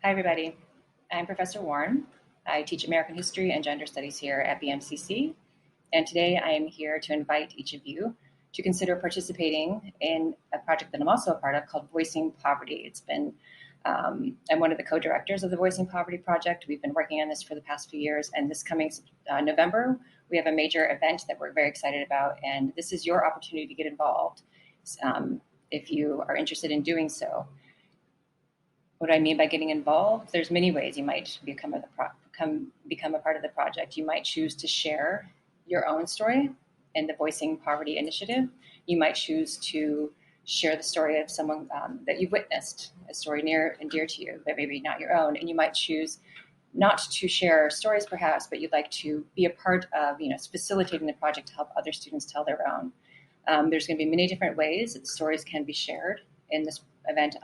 Hi, everybody. I'm Professor Warren. I teach American History and Gender Studies here at BMCC. And today I am here to invite each of you to consider participating in a project that I'm also a part of called Voicing Poverty. I'm one of the co-directors of the Voicing Poverty Project. We've been working on this for the past few years. And this coming November, we have a major event that we're very excited about. And this is your opportunity to get involved if you are interested in doing so. What I mean by getting involved, there's many ways you might become a part of the project. You might choose to share your own story in the Voicing Poverty Initiative. You might choose to share the story of someone that you've witnessed, a story near and dear to you, but maybe not your own. And you might choose not to share stories, perhaps, but you'd like to be a part of, facilitating the project to help other students tell their own. There's going to be many different ways that stories can be shared in this event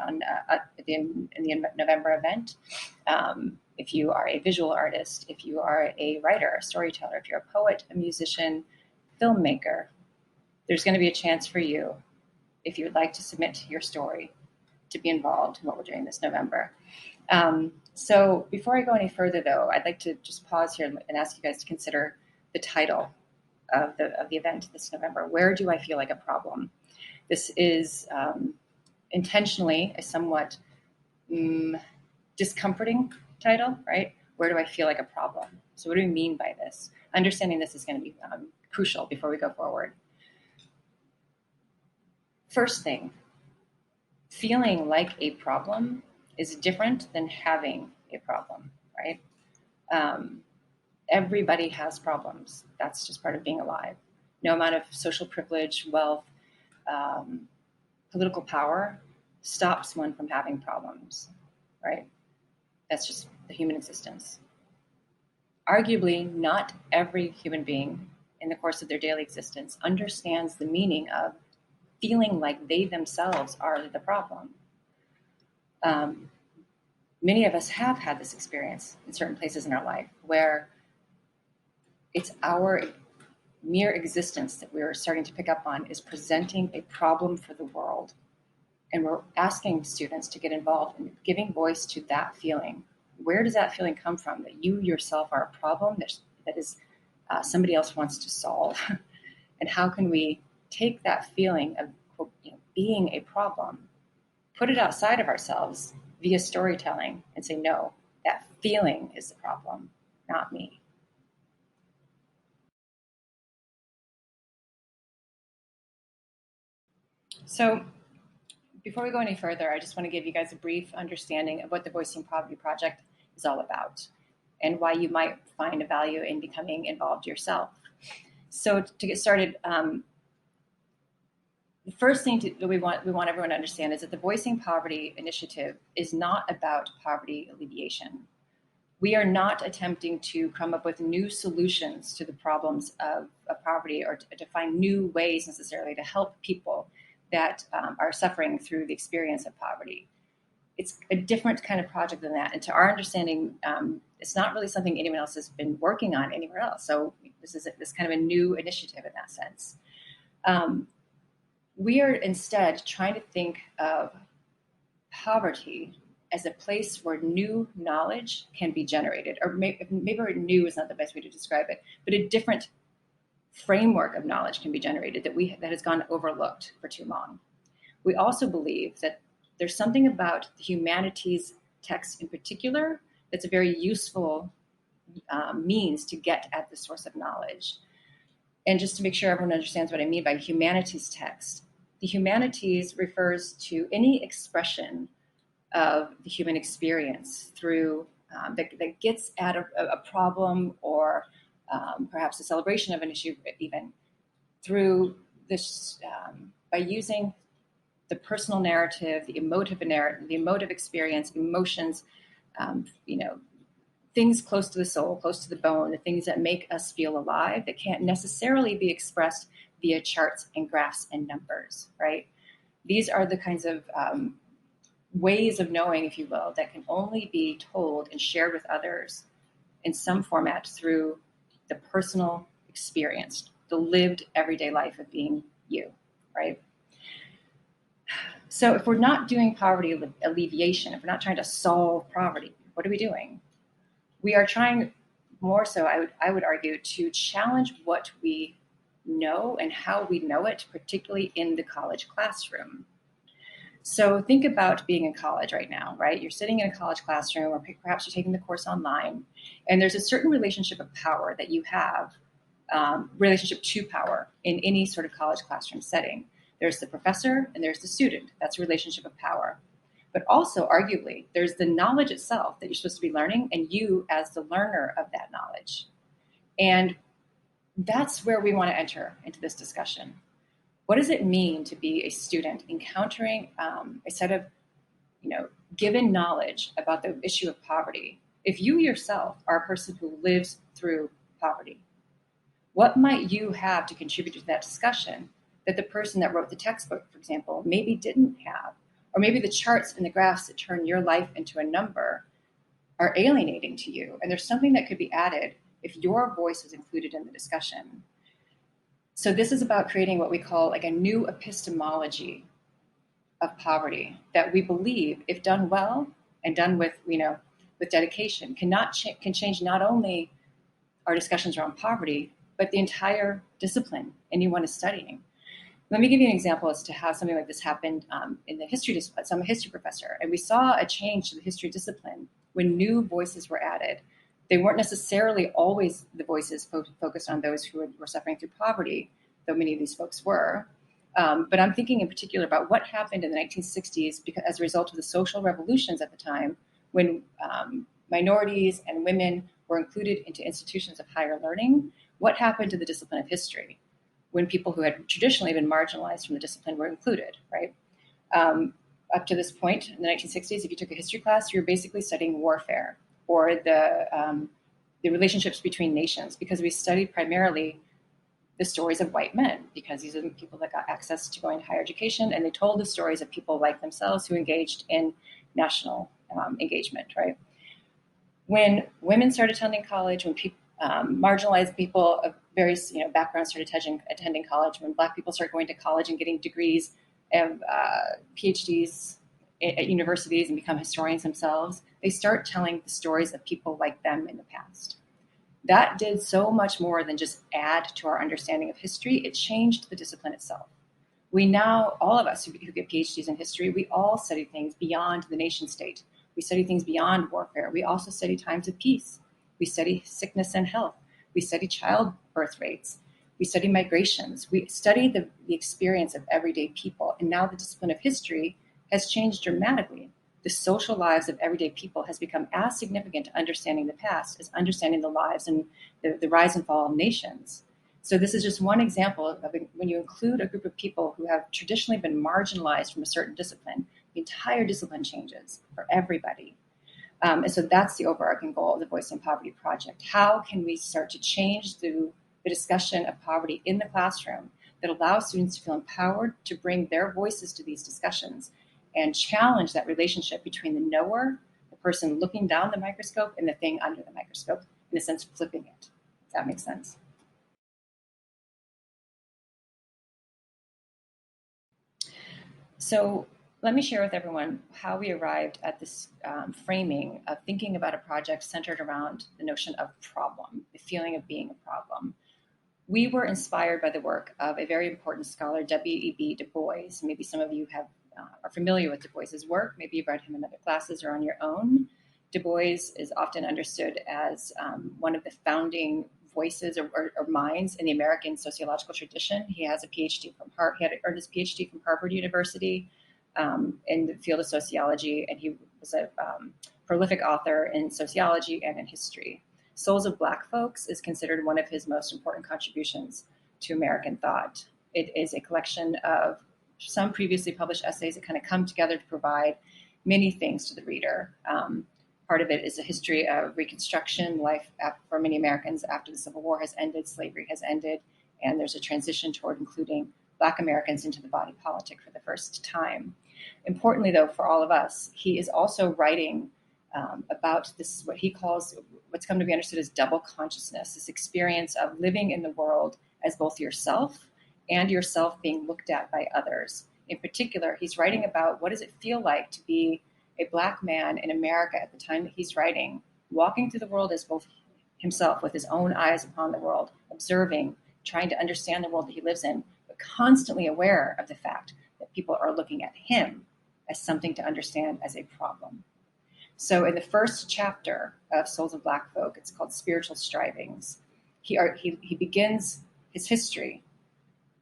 in the November event. If you are a visual artist, if you are a writer, a storyteller, if you're a poet, a musician, filmmaker, there's going to be a chance for you, if you would like to submit your story, to be involved in what we're doing this November. So before I go any further, though, I'd like to just pause here and ask you guys to consider the title of the event this November. Where do I feel like a problem? This is intentionally a somewhat discomforting title, right? Where do I feel like a problem? So what do we mean by this? Understanding this is going to be crucial before we go forward. First thing, feeling like a problem is different than having a problem, right? Everybody has problems. That's just part of being alive. No amount of social privilege, wealth, political power stops one from having problems, right? That's just the human existence. Arguably, not every human being in the course of their daily existence understands the meaning of feeling like they themselves are the problem. Many of us have had this experience in certain places in our life where it's our mere existence that we're starting to pick up on is presenting a problem for the world. And we're asking students to get involved in giving voice to that feeling. Where does that feeling come from? That you yourself are a problem that is somebody else wants to solve? And how can we take that feeling of being a problem, put it outside of ourselves via storytelling and say, no, that feeling is the problem, not me. So before we go any further, I just want to give you guys a brief understanding of what the Voicing Poverty Project is all about and why you might find a value in becoming involved yourself. So to get started, the first thing that we want everyone to understand is that the Voicing Poverty Initiative is not about poverty alleviation. We are not attempting to come up with new solutions to the problems of poverty or to find new ways necessarily to help people that are suffering through the experience of poverty. It's a different kind of project than that. And to our understanding, it's not really something anyone else has been working on anywhere else. So this is this kind of a new initiative in that sense. We are instead trying to think of poverty as a place where new knowledge can be generated, or maybe new is not the best way to describe it, but a different framework of knowledge can be generated that has gone overlooked for too long. We also believe that there's something about the humanities text in particular that's a very useful means to get at the source of knowledge. And just to make sure everyone understands what I mean by humanities text, the humanities refers to any expression of the human experience through that gets at a problem or perhaps a celebration of an issue, even through this by using the personal narrative, the emotive experience, emotions, things close to the soul, close to the bone, the things that make us feel alive that can't necessarily be expressed via charts and graphs and numbers, right? These are the kinds of ways of knowing, if you will, that can only be told and shared with others in some format through the personal experience, the lived everyday life of being you, right? So if we're not doing poverty alleviation, if we're not trying to solve poverty, what are we doing? We are trying more so, I would argue, to challenge what we know and how we know it, particularly in the college classroom. So think about being in college right now, right? You're sitting in a college classroom, or perhaps you're taking the course online, and there's a certain relationship of power that you have, relationship to power in any sort of college classroom setting. There's the professor and there's the student. That's a relationship of power. But also, arguably, there's the knowledge itself that you're supposed to be learning, and you as the learner of that knowledge. And that's where we want to enter into this discussion. What does it mean to be a student encountering a set of, given knowledge about the issue of poverty? If you yourself are a person who lives through poverty, what might you have to contribute to that discussion that the person that wrote the textbook, for example, maybe didn't have? Or maybe the charts and the graphs that turn your life into a number are alienating to you. And there's something that could be added if your voice is included in the discussion. So this is about creating what we call like a new epistemology of poverty that we believe, if done well and done with, with dedication, can change not only our discussions around poverty, but the entire discipline anyone is studying. Let me give you an example as to how something like this happened in the history discipline. So I'm a history professor, and we saw a change to the history discipline when new voices were added. They weren't necessarily always the voices focused on those who were suffering through poverty, though many of these folks were. But I'm thinking in particular about what happened in the 1960s because, as a result of the social revolutions at the time, when minorities and women were included into institutions of higher learning. What happened to the discipline of history when people who had traditionally been marginalized from the discipline were included, right? Up to this point in the 1960s, if you took a history class, you were basically studying warfare or the relationships between nations, because we studied primarily the stories of white men, because these are the people that got access to going to higher education, and they told the stories of people like themselves who engaged in national engagement, right? When women started attending college, when marginalized people of various backgrounds started attending college, when Black people started going to college and getting degrees of PhDs at universities and become historians themselves, they start telling the stories of people like them in the past. That did so much more than just add to our understanding of history. It changed the discipline itself. We now, all of us who get PhDs in history, we all study things beyond the nation state. We study things beyond warfare. We also study times of peace. We study sickness and health. We study childbirth rates. We study migrations. We study the experience of everyday people. And now the discipline of history has changed dramatically. The social lives of everyday people has become as significant to understanding the past as understanding the lives and the rise and fall of nations. So this is just one example of when you include a group of people who have traditionally been marginalized from a certain discipline, the entire discipline changes for everybody. And so that's the overarching goal of the Voice in Poverty Project. How can we start to change the discussion of poverty in the classroom that allows students to feel empowered to bring their voices to these discussions and challenge that relationship between the knower, the person looking down the microscope, and the thing under the microscope, in a sense, flipping it. Does that make sense? So let me share with everyone how we arrived at this framing of thinking about a project centered around the notion of problem, the feeling of being a problem. We were inspired by the work of a very important scholar, W.E.B. Du Bois. Maybe some of you are familiar with Du Bois's work. Maybe you've read him in other classes or on your own. Du Bois is often understood as one of the founding voices or minds in the American sociological tradition. He has a PhD from Harvard. He had earned his PhD from Harvard University in the field of sociology, and he was a prolific author in sociology and in history. Souls of Black Folks is considered one of his most important contributions to American thought. It is a collection of some previously published essays that kind of come together to provide many things to the reader. Part of it is a history of Reconstruction, life for many Americans after the Civil War has ended, slavery has ended, and there's a transition toward including Black Americans into the body politic for the first time. Importantly, though, for all of us, he is also writing about this, what he calls, what's come to be understood as double consciousness, this experience of living in the world as both yourself and yourself being looked at by others. In particular, he's writing about what does it feel like to be a Black man in America at the time that he's writing, walking through the world as both himself with his own eyes upon the world, observing, trying to understand the world that he lives in, but constantly aware of the fact that people are looking at him as something to understand as a problem. So in the first chapter of Souls of Black Folk, it's called Spiritual Strivings, he begins his history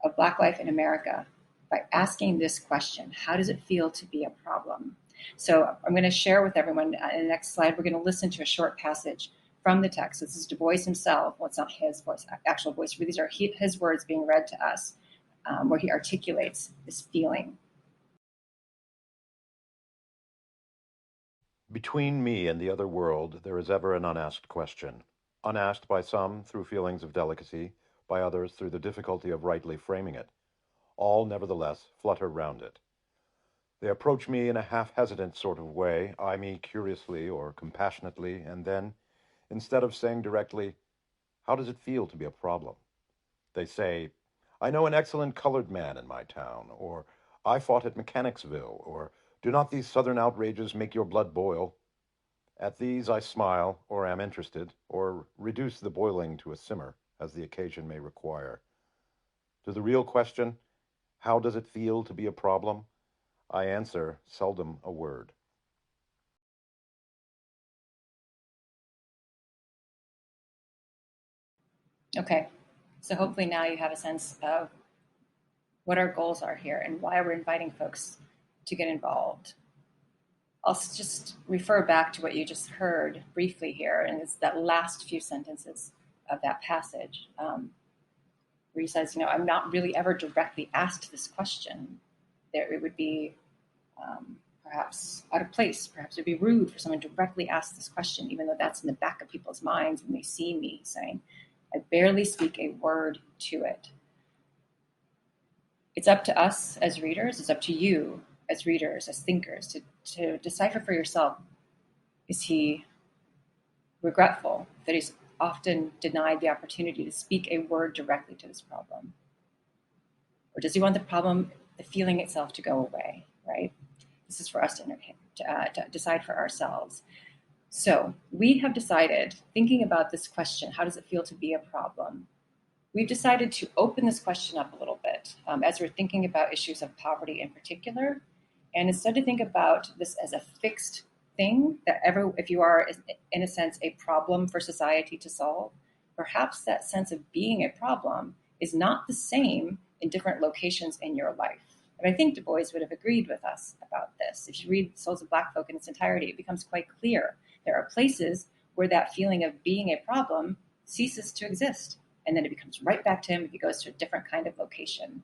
of Black life in America by asking this question: how does it feel to be a problem? So I'm going to share with everyone in the next slide, we're going to listen to a short passage from the text. This is Du Bois himself. Well, it's not his voice, actual voice, but these are his words being read to us, where he articulates this feeling. Between me and the other world, there is ever an unasked question. Unasked by some through feelings of delicacy, by others through the difficulty of rightly framing it. All, nevertheless, flutter round it. They approach me in a half-hesitant sort of way, eye me curiously or compassionately, and then, instead of saying directly, "How does it feel to be a problem?" they say, "I know an excellent colored man in my town," or "I fought at Mechanicsville," or "Do not these Southern outrages make your blood boil?" At these I smile, or am interested, or reduce the boiling to a simmer, as the occasion may require. To the real question, how does it feel to be a problem? I answer seldom a word. Okay, so hopefully now you have a sense of what our goals are here and why we're inviting folks to get involved. I'll just refer back to what you just heard briefly here, and it's that last few sentences of that passage, where he says, I'm not really ever directly asked this question. It would be perhaps out of place, perhaps it would be rude for someone to directly ask this question, even though that's in the back of people's minds when they see me saying, I barely speak a word to it. It's up to us as readers, it's up to you as readers, as thinkers, to decipher for yourself, is he regretful that he's often denied the opportunity to speak a word directly to this problem? Or does he want the problem, the feeling itself, to go away, right? This is for us to decide for ourselves. So we have decided, thinking about this question, how does it feel to be a problem? We've decided to open this question up a little bit as we're thinking about issues of poverty in particular. And instead to think about this as a fixed thing, that if you are, in a sense, a problem for society to solve, perhaps that sense of being a problem is not the same in different locations in your life. And I think Du Bois would have agreed with us about this. If you read Souls of Black Folk in its entirety, it becomes quite clear. There are places where that feeling of being a problem ceases to exist. And then it becomes right back to him if he goes to a different kind of location.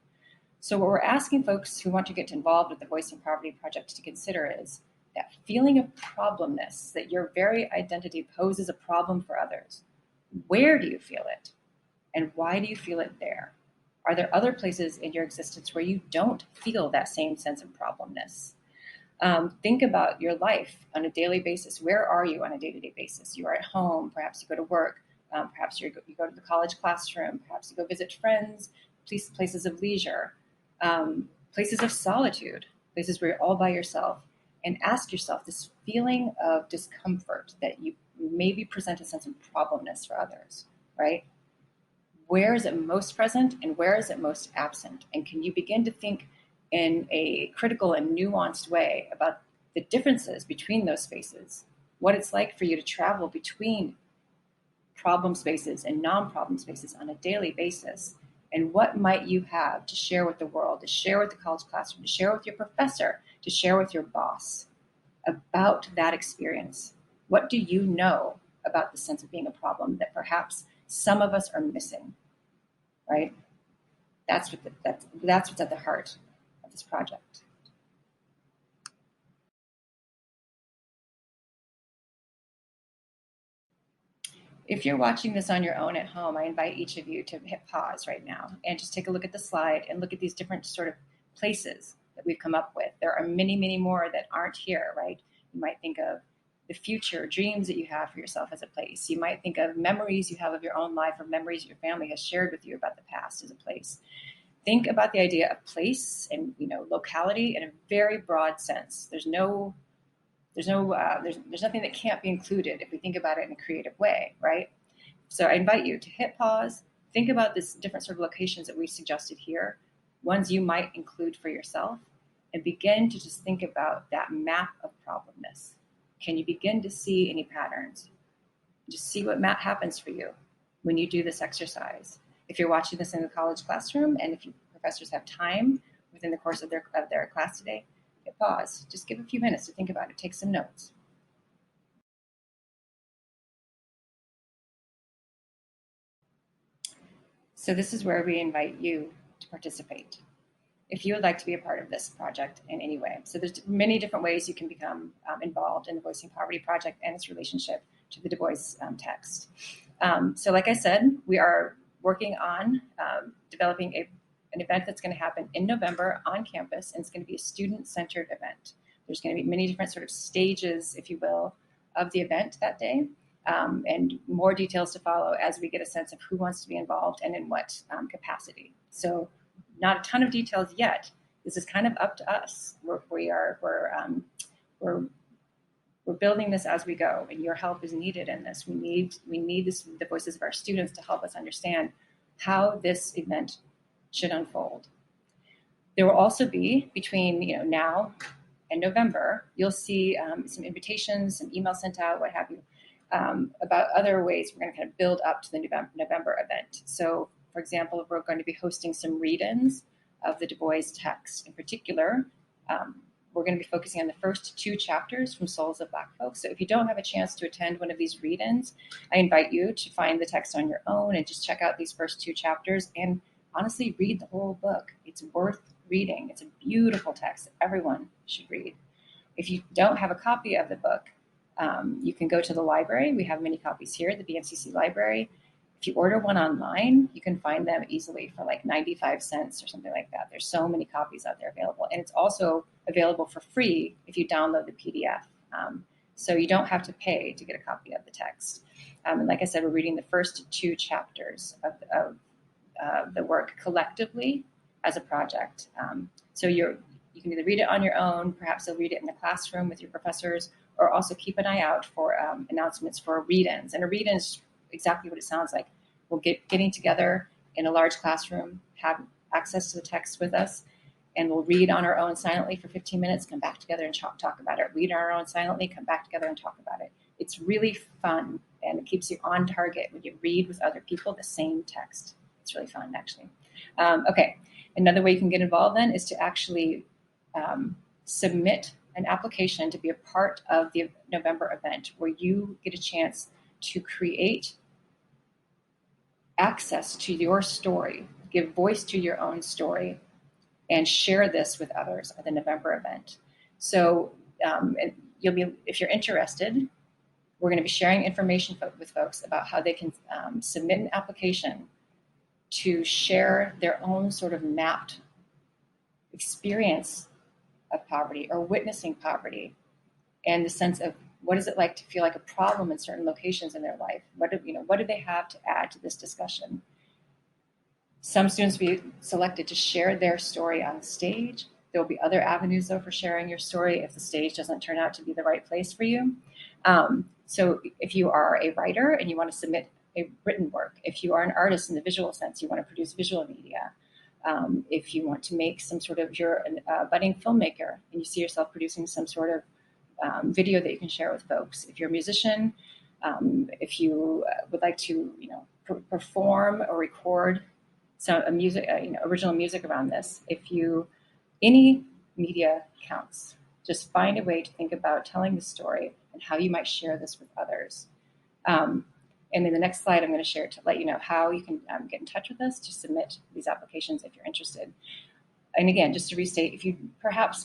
So what we're asking folks who want to get involved with the Voicing Poverty Project to consider is that feeling of problemness, that your very identity poses a problem for others. Where do you feel it? And why do you feel it there? Are there other places in your existence where you don't feel that same sense of problemness? Think about your life on a daily basis. Where are you on a day-to-day basis? You are at home, perhaps you go to work, perhaps you go to the college classroom, perhaps you go visit friends, places of leisure, places of solitude, places where you're all by yourself, and ask yourself this feeling of discomfort that you maybe present a sense of problemness for others, right? Where is it most present and where is it most absent? And can you begin to think in a critical and nuanced way about the differences between those spaces, what it's like for you to travel between problem spaces and non-problem spaces on a daily basis, and what might you have to share with the world, to share with the college classroom, to share with your professor, to share with your boss about that experience? What do you know about the sense of being a problem that perhaps some of us are missing, right? That's what's at the heart of this project. If you're watching this on your own at home, I invite each of you to hit pause right now and just take a look at the slide and look at these different sort of places that we've come up with. There are many, many more that aren't here, right? You might think of the future, dreams that you have for yourself as a place. You might think of memories you have of your own life or memories your family has shared with you about the past as a place. think about the idea of place and locality in a very broad sense. There's nothing that can't be included if we think about it in a creative way, right? So I invite you to hit pause, think about this different sort of locations that we suggested here, ones you might include for yourself, and begin to just think about that map of problemness. Can you begin to see any patterns? Just see what happens for you when you do this exercise. If you're watching this in the college classroom, and if professors have time within the course of their class today, hit pause. Just give a few minutes to think about it. Take some notes. So this is where we invite you to participate if you would like to be a part of this project in any way. So there's many different ways you can become involved in the Voicing Poverty Project and its relationship to the Du Bois text. So like I said, we are working on developing an event that's going to happen in November on campus, and it's going to be a student-centered event. There's going to be many different sort of stages, if you will, of the event that day. And more details to follow as we get a sense of who wants to be involved and in what capacity. So not a ton of details yet. This is kind of up to us. We're building this as we go, and your help is needed in this. We need the voices of our students to help us understand how this event should unfold. There will also be, between now and November, you'll see some invitations, some emails sent out, what have you, about other ways we're going to kind of build up to the November event. So, for example, we're going to be hosting some read-ins of the Du Bois text. In particular, we're going to be focusing on the first 2 chapters from Souls of Black Folks. So if you don't have a chance to attend one of these read-ins, I invite you to find the text on your own and just check out these first 2 chapters and honestly read the whole book. It's worth reading. It's a beautiful text that everyone should read. If you don't have a copy of the book, you can go to the library. We have many copies here at the BMCC library. If you order one online, you can find them easily for like 95 cents or something like that. There's so many copies out there available. And it's also available for free if you download the PDF. So you don't have to pay to get a copy of the text. And like I said, we're reading the first 2 chapters of the work collectively as a project. So you can either read it on your own, perhaps you'll read it in the classroom with your professors, or also keep an eye out for announcements for read-ins. And a read-in is exactly what it sounds like. We'll getting together in a large classroom, have access to the text with us, and we'll read on our own silently for 15 minutes, come back together and talk about it. Read on our own silently, come back together and talk about it. It's really fun, and it keeps you on target when you read with other people the same text. It's really fun, actually. Okay, another way you can get involved then is to actually submit an application to be a part of the November event, where you get a chance to create access to your story, give voice to your own story, and share this with others at the November event. So you'll be, if you're interested, we're going to be sharing information with folks about how they can submit an application to share their own sort of mapped experience of poverty or witnessing poverty, and the sense of what is it like to feel like a problem in certain locations in their life. What do they have to add to this discussion? Some students will be selected to share their story on stage. There will be other avenues, though, for sharing your story if the stage doesn't turn out to be the right place for you. So if you are a writer and you want to submit a written work, if you are an artist in the visual sense, you want to produce visual media, if you want to make some sort of, you're a budding filmmaker and you see yourself producing some sort of video that you can share with folks. If you're a musician, if you would like to, perform or record some original music around this, any media counts. Just find a way to think about telling the story and how you might share this with others. And in the next slide, I'm going to share to let you know how you can get in touch with us to submit these applications if you're interested. And again, just to restate, if you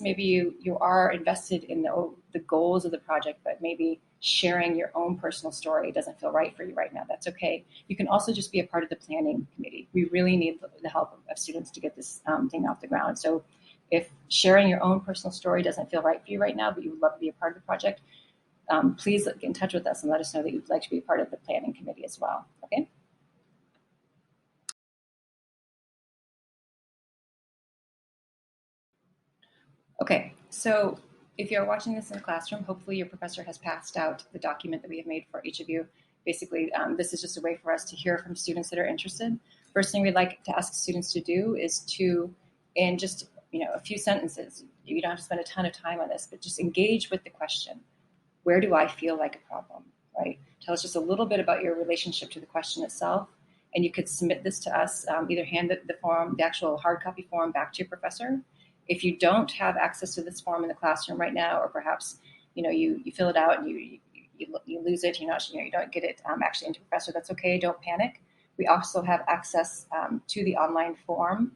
maybe you are invested in the goals of the project, but maybe sharing your own personal story doesn't feel right for you right now, that's okay. You can also just be a part of the planning committee. We really need the help of students to get this thing off the ground. So if sharing your own personal story doesn't feel right for you right now, but you would love to be a part of the project, please get in touch with us and let us know that you'd like to be a part of the planning committee as well, okay? Okay, so if you're watching this in the classroom, hopefully your professor has passed out the document that we have made for each of you. Basically, this is just a way for us to hear from students that are interested. First thing we'd like to ask students to do is to, in just a few sentences, you don't have to spend a ton of time on this, but just engage with the question. Where do I feel like a problem, right? Tell us just a little bit about your relationship to the question itself. And you could submit this to us, either hand the form, the actual hard copy form, back to your professor. If you don't have access to this form in the classroom right now, or perhaps you fill it out and you lose it, you don't get it actually into professor, that's okay. Don't panic. We also have access to the online form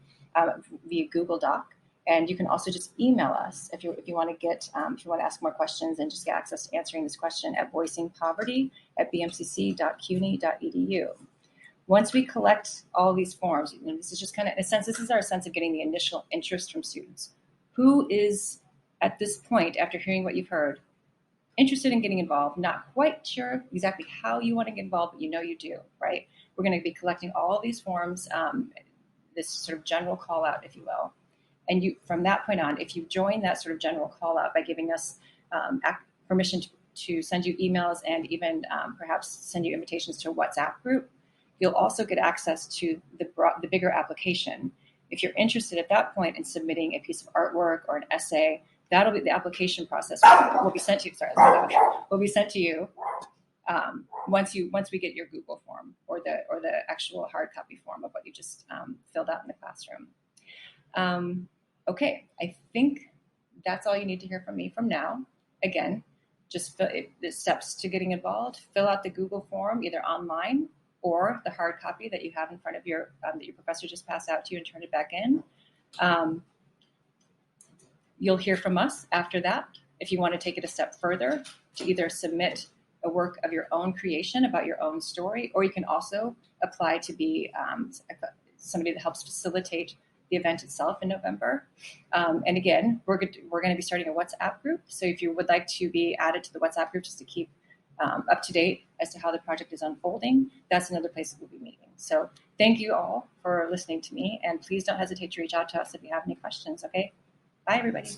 via Google Doc. And you can also just email us if you want to if you want to ask more questions and just get access to answering this question at voicingpoverty@bmcc.cuny.edu. Once we collect all these forms, this is just kind of, in a sense, this is our sense of getting the initial interest from students. Who is, at this point, after hearing what you've heard, interested in getting involved, not quite sure exactly how you want to get involved, but you do, right? We're going to be collecting all these forms, this sort of general call out, if you will. And from that point on, if you join that sort of general call out by giving us permission to send you emails and even perhaps send you invitations to a WhatsApp group, you'll also get access to the bigger application. If you're interested at that point in submitting a piece of artwork or an essay, that'll be the application process will be sent to you. Sorry, will be sent to you once we get your Google form or the actual hard copy form of what you just filled out in the classroom. Okay, I think that's all you need to hear from me from now. Again, just the steps to getting involved. Fill out the Google form either online or the hard copy that you have in front of that your professor just passed out to you and turned it back in. You'll hear from us after that if you want to take it a step further to either submit a work of your own creation about your own story, or you can also apply to be somebody that helps facilitate the event itself in November. And again, we're going to be starting a WhatsApp group. So if you would like to be added to the WhatsApp group just to keep up to date as to how the project is unfolding, that's another place that we'll be meeting. So thank you all for listening to me, and please don't hesitate to reach out to us if you have any questions, okay? Bye, everybody.